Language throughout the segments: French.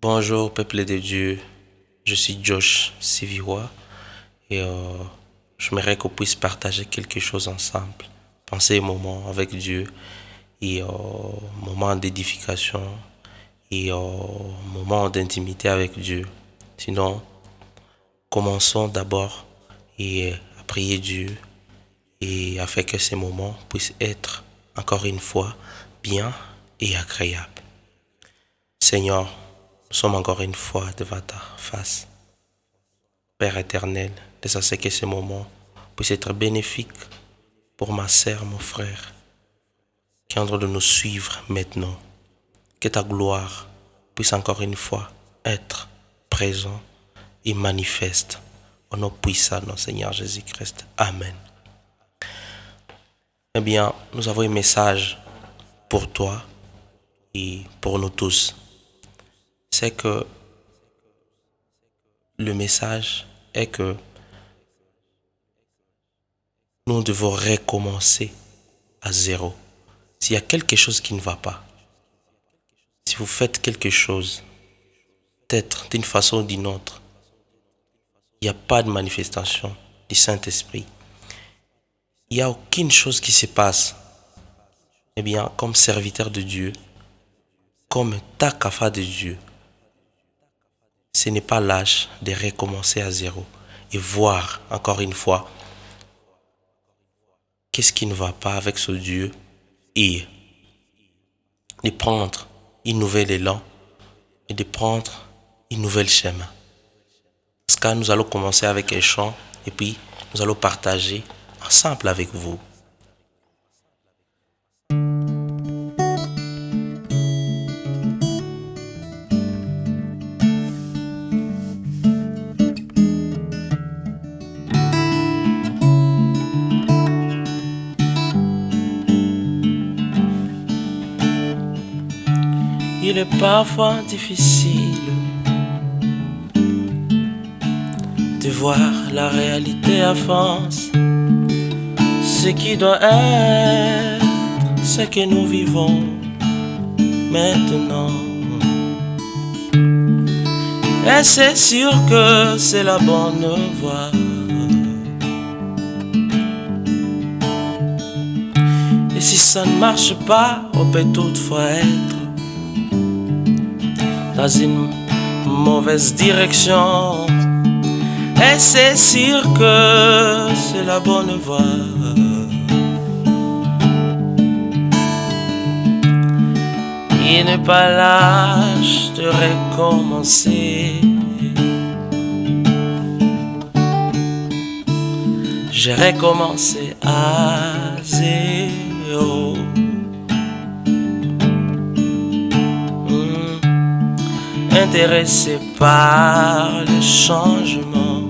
Bonjour peuple de Dieu, je suis Josh Siviwa et j'aimerais qu'on puisse partager quelque chose ensemble, penser un moment avec Dieu et moment d'édification et moment d'intimité avec Dieu. Sinon, commençons d'abord et à prier Dieu et afin que ces moments puissent être encore une fois bien et agréables. Seigneur, nous sommes encore une fois devant ta face. Père éternel, laisse ce que ce moment puisse être bénéfique pour ma sœur, mon frère, qui est en train de nous suivre maintenant. Que ta gloire puisse encore une fois être présent et manifeste au nom puissant de notre Seigneur Jésus-Christ. Amen. Eh bien, nous avons un message pour toi et pour nous tous. C'est que le message est que nous devons recommencer à zéro. S'il y a quelque chose qui ne va pas, si vous faites quelque chose, peut-être d'une façon ou d'une autre, il n'y a pas de manifestation du Saint-Esprit, il n'y a aucune chose qui se passe, eh bien, comme serviteur de Dieu, comme takafa de Dieu, ce n'est pas lâche de recommencer à zéro et voir encore une fois qu'est-ce qui ne va pas avec ce Dieu et de prendre une nouvelle élan et de prendre une nouvelle chemin. Parce que nous allons commencer avec un chant et puis nous allons partager ensemble avec vous. Il est parfois difficile de voir la réalité à face. Ce qui doit être, ce que nous vivons maintenant. Et c'est sûr que c'est la bonne voie. Et si ça ne marche pas, on peut toutefois être dans une mauvaise direction. Et c'est sûr que c'est la bonne voie. Il n'est pas lâche de recommencer. J'ai recommencé à zéro. Intéressé par le changement,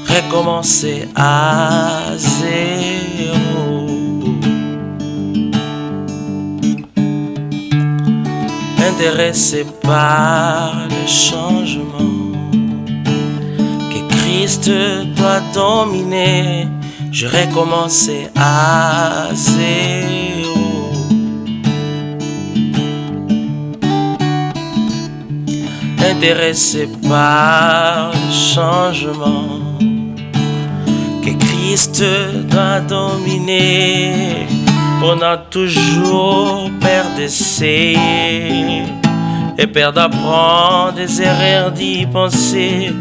recommencer à zéro. Intéressé par le changement, que Christ doit dominer. Je recommençais à zéro. Intéressé par le changement, que Christ doit dominer. On a toujours peur d'essayer et peur d'apprendre des erreurs d'y penser.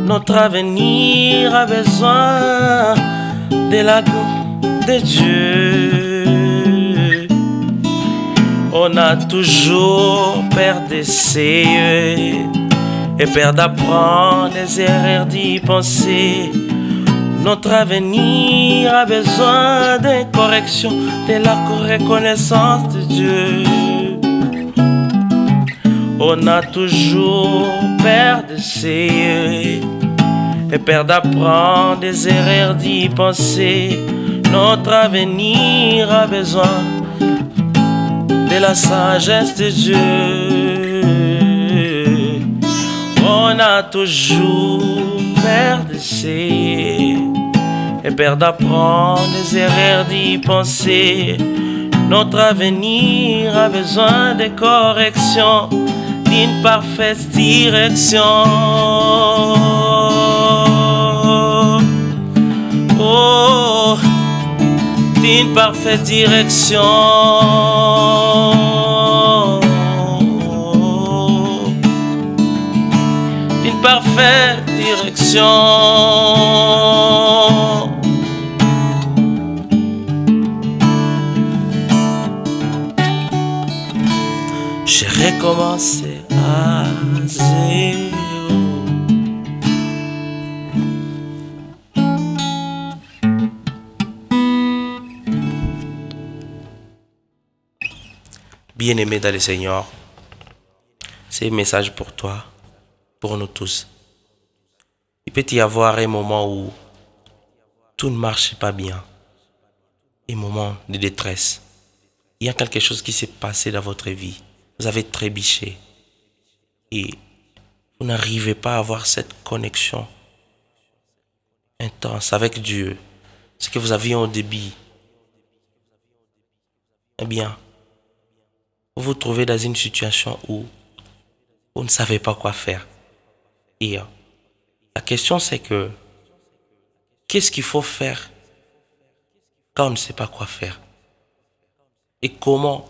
Notre avenir a besoin de l'aide de Dieu. On a toujours peur d'essayer et peur d'apprendre des erreurs d'y penser. Notre avenir a besoin d'une correction, de la reconnaissance de Dieu. On a toujours peur d'essayer et peur d'apprendre des erreurs d'y penser. Notre avenir a besoin de la sagesse de Dieu. On a toujours peur d'essayer et peur d'apprendre des erreurs d'y penser. Notre avenir a besoin de correction, d'une parfaite direction. Oh, d'une parfaite direction. D'une parfaite direction. J'ai recommencé à zéro. Bien-aimé dans le Seigneur, c'est un message pour toi, pour nous tous. Il peut y avoir un moment où tout ne marche pas bien, un moment de détresse. Il y a quelque chose qui s'est passé dans votre vie. Vous avez trébuché et vous n'arrivez pas à avoir cette connexion intense avec Dieu. Ce que vous aviez au début. Eh bien, vous vous trouvez dans une situation où vous ne savez pas quoi faire. Et la question c'est que, qu'est-ce qu'il faut faire quand on ne sait pas quoi faire? Et comment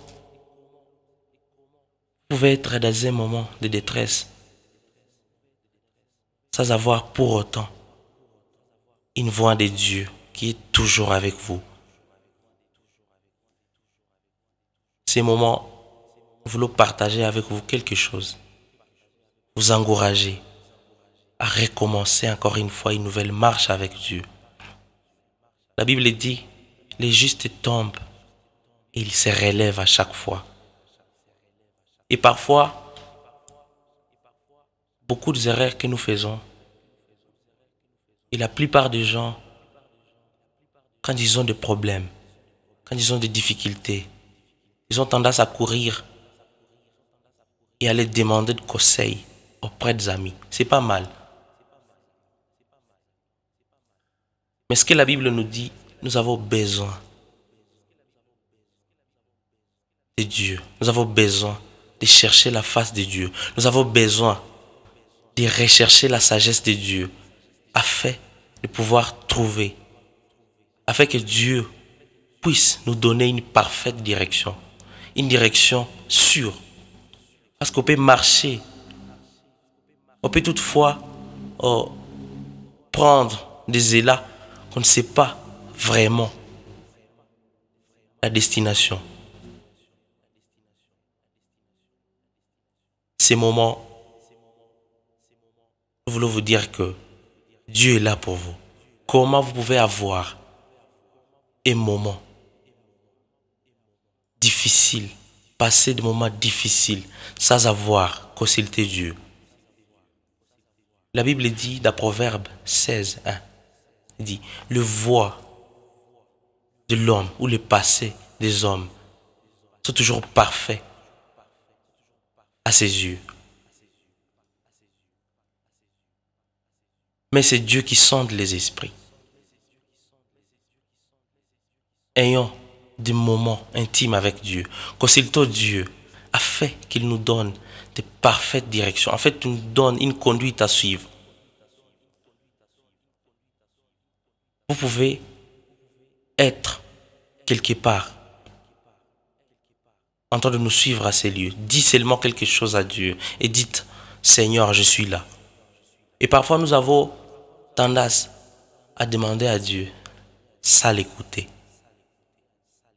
vous pouvez être dans un moment de détresse sans avoir pour autant une voix de Dieu qui est toujours avec vous. Ces moments, vous voulez partager avec vous quelque chose, vous encourager à recommencer encore une fois une nouvelle marche avec Dieu. La Bible dit, les justes tombent et ils se relèvent à chaque fois. Et parfois, beaucoup des erreurs que nous faisons, et la plupart des gens, quand ils ont des problèmes, quand ils ont des difficultés, ils ont tendance à courir et à aller demander de conseils auprès des amis. C'est pas mal. Mais ce que la Bible nous dit, nous avons besoin de Dieu. Nous avons besoin de chercher la face de Dieu. Nous avons besoin de rechercher la sagesse de Dieu afin de pouvoir trouver, afin que Dieu puisse nous donner une parfaite direction, une direction sûre. Parce qu'on peut marcher, on peut toutefois prendre des élans qu'on ne sait pas vraiment la destination. Ces moments, nous voulons vous dire que Dieu est là pour vous. Comment vous pouvez avoir un moment difficile, passer des moments difficiles sans avoir consulté Dieu? La Bible dit dans Proverbe 16, 1, dit, le voix de l'homme ou le passé des hommes sont toujours parfaits à ses yeux. Mais c'est Dieu qui sonde les esprits. Ayons des moments intimes avec Dieu. Consultons Dieu afin qu'il nous donne de parfaites directions. En fait, qu'il nous donne une conduite à suivre. Vous pouvez être quelque part en train de nous suivre à ces lieux. Dites seulement quelque chose à Dieu et dites, Seigneur, je suis là. Et parfois, nous avons tendance à demander à Dieu sans l'écouter.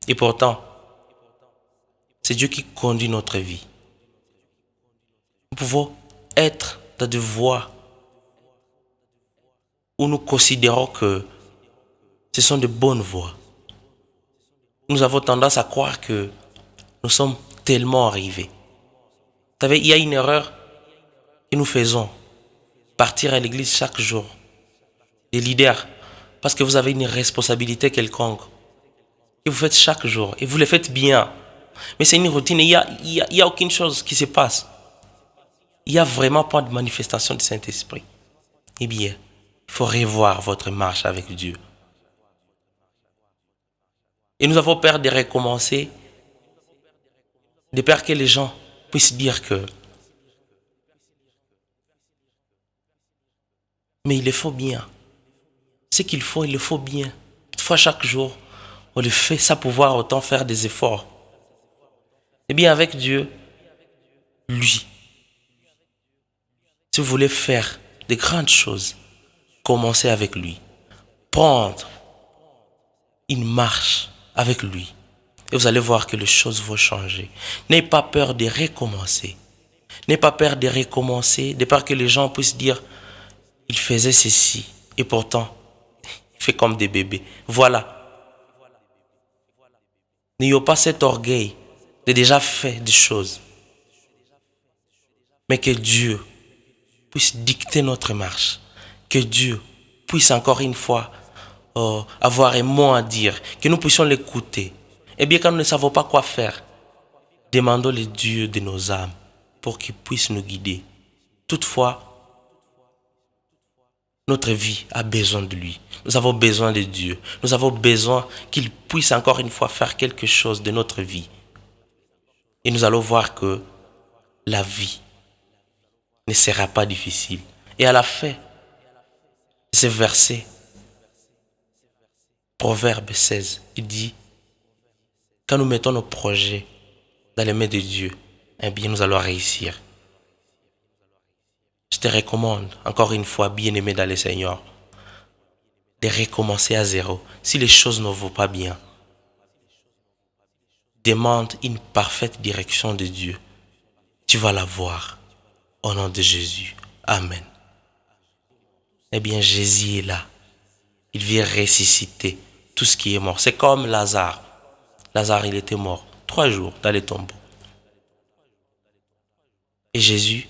Et pourtant, c'est Dieu qui conduit notre vie. Nous pouvons être dans des voies où nous considérons que ce sont de bonnes voies. Nous avons tendance à croire que nous sommes tellement arrivés. Vous savez, il y a une erreur que nous faisons. Partir à l'église chaque jour. Des leaders, parce que vous avez une responsabilité quelconque. Et vous faites chaque jour. Et vous le faites bien. Mais c'est une routine et il n'y a aucune chose qui se passe. Il n'y a vraiment pas de manifestation du Saint-Esprit. Eh bien, il faut revoir votre marche avec Dieu. Et nous avons peur de recommencer de peur que les gens puissent dire que mais il le faut bien. Ce qu'il faut, il le faut bien. Toutefois, chaque jour, on le fait sans pouvoir autant faire des efforts. Eh bien, avec Dieu, lui, si vous voulez faire de grandes choses, commencez avec lui. Prendre une marche avec lui. Et vous allez voir que les choses vont changer. N'ayez pas peur de recommencer. N'ayez pas peur de recommencer, de peur que les gens puissent dire, il faisait ceci, et pourtant, il fait comme des bébés. Voilà. N'ayez pas cet orgueil de déjà faire des choses. Mais que Dieu puisse dicter notre marche. Que Dieu puisse encore une fois avoir un mot à dire. Que nous puissions l'écouter. Et bien quand nous ne savons pas quoi faire, demandons le Dieu de nos âmes pour qu'il puisse nous guider. Toutefois, notre vie a besoin de lui. Nous avons besoin de Dieu. Nous avons besoin qu'il puisse encore une fois faire quelque chose de notre vie. Et nous allons voir que la vie ne sera pas difficile. Et à la fin de ce verset, Proverbe 16, il dit, quand nous mettons nos projets dans les mains de Dieu, eh bien nous allons réussir. Je te recommande, encore une fois, bien-aimé dans le Seigneur, de recommencer à zéro. Si les choses ne vont pas bien, demande une parfaite direction de Dieu. Tu vas la voir. Au nom de Jésus. Amen. Eh bien, Jésus est là. Il vient ressusciter tout ce qui est mort. C'est comme Lazare. Lazare, il était mort 3 jours dans les tombeaux. Et Jésus,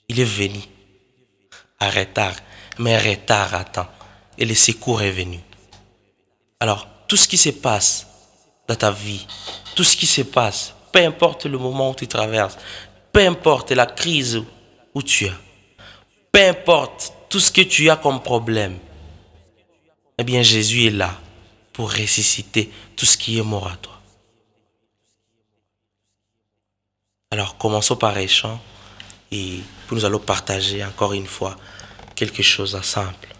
il est venu à retard, mais retard à temps. Et le secours est venu. Alors, tout ce qui se passe dans ta vie, tout ce qui se passe, peu importe le moment où tu traverses, peu importe la crise où tu es, peu importe tout ce que tu as comme problème, eh bien Jésus est là pour ressusciter tout ce qui est mort à toi. Alors commençons par un chant et puis nous allons partager encore une fois quelque chose de simple.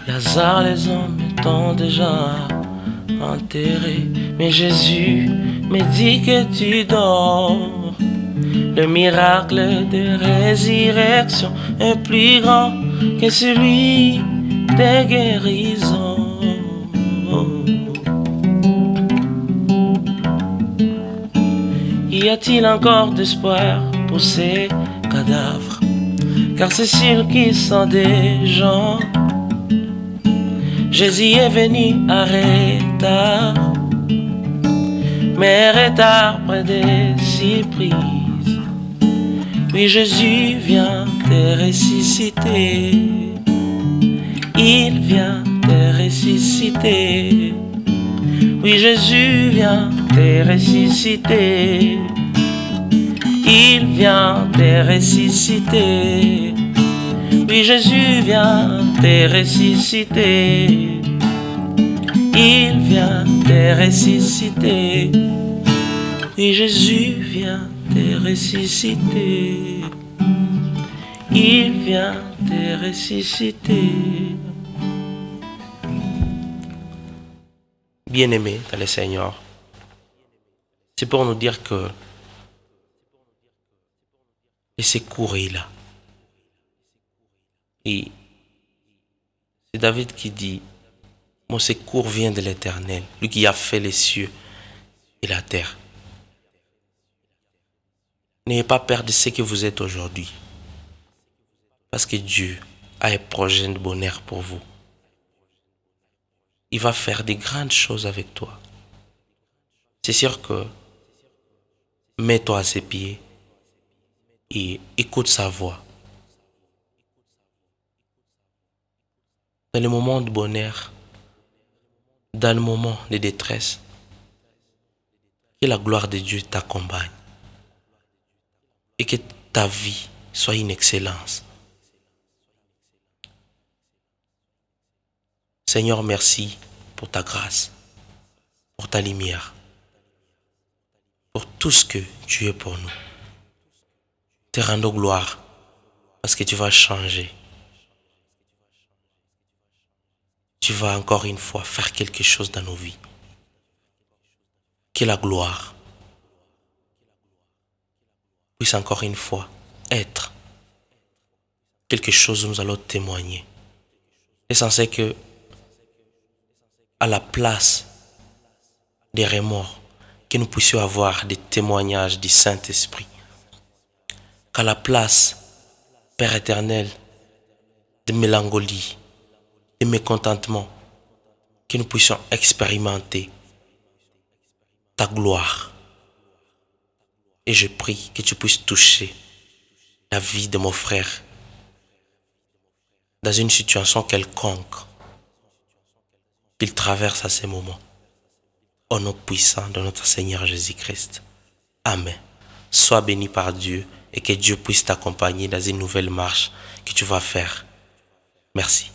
Lazare, les hommes t'ont déjà enterré, mais Jésus me dit que tu dors. Le miracle de résurrection est plus grand que celui des guérisons. Y a-t-il encore d'espoir pour ces cadavres? Car c'est sûr qu'ils sont des gens. Jésus est venu à retard, mais retard près des surprises. Oui, Jésus vient te ressusciter. Il vient te ressusciter. Oui, Jésus vient te ressusciter. Il vient te ressusciter. Oui, Jésus vient te ressusciter. Il vient te ressusciter. Oui, Jésus vient te ressusciter. Il vient te ressusciter. Bien-aimés dans le Seigneur, c'est pour nous dire que le secours est là. Et c'est David qui dit, mon secours vient de l'Éternel, lui qui a fait les cieux et la terre. N'ayez pas peur de ce que vous êtes aujourd'hui, parce que Dieu a un projet de bonheur pour vous. Il va faire des grandes choses avec toi. C'est sûr que mets-toi à ses pieds et écoute sa voix. Dans le moment de bonheur, dans le moment de détresse, que la gloire de Dieu t'accompagne et que ta vie soit une excellence. Seigneur, merci pour ta grâce, pour ta lumière, pour tout ce que tu es pour nous. Te rendons gloire parce que tu vas changer. Tu vas encore une fois faire quelque chose dans nos vies. Que la gloire puisse encore une fois être quelque chose où nous allons témoigner. L'essentiel que à la place des remords, que nous puissions avoir des témoignages du Saint-Esprit. Qu'à la place, Père éternel, de mélancolie, de mécontentement, que nous puissions expérimenter ta gloire. Et je prie que tu puisses toucher la vie de mon frère dans une situation quelconque qu'il traverse à ces moments. Au nom puissant de notre Seigneur Jésus-Christ. Amen. Sois béni par Dieu et que Dieu puisse t'accompagner dans une nouvelle marche que tu vas faire. Merci.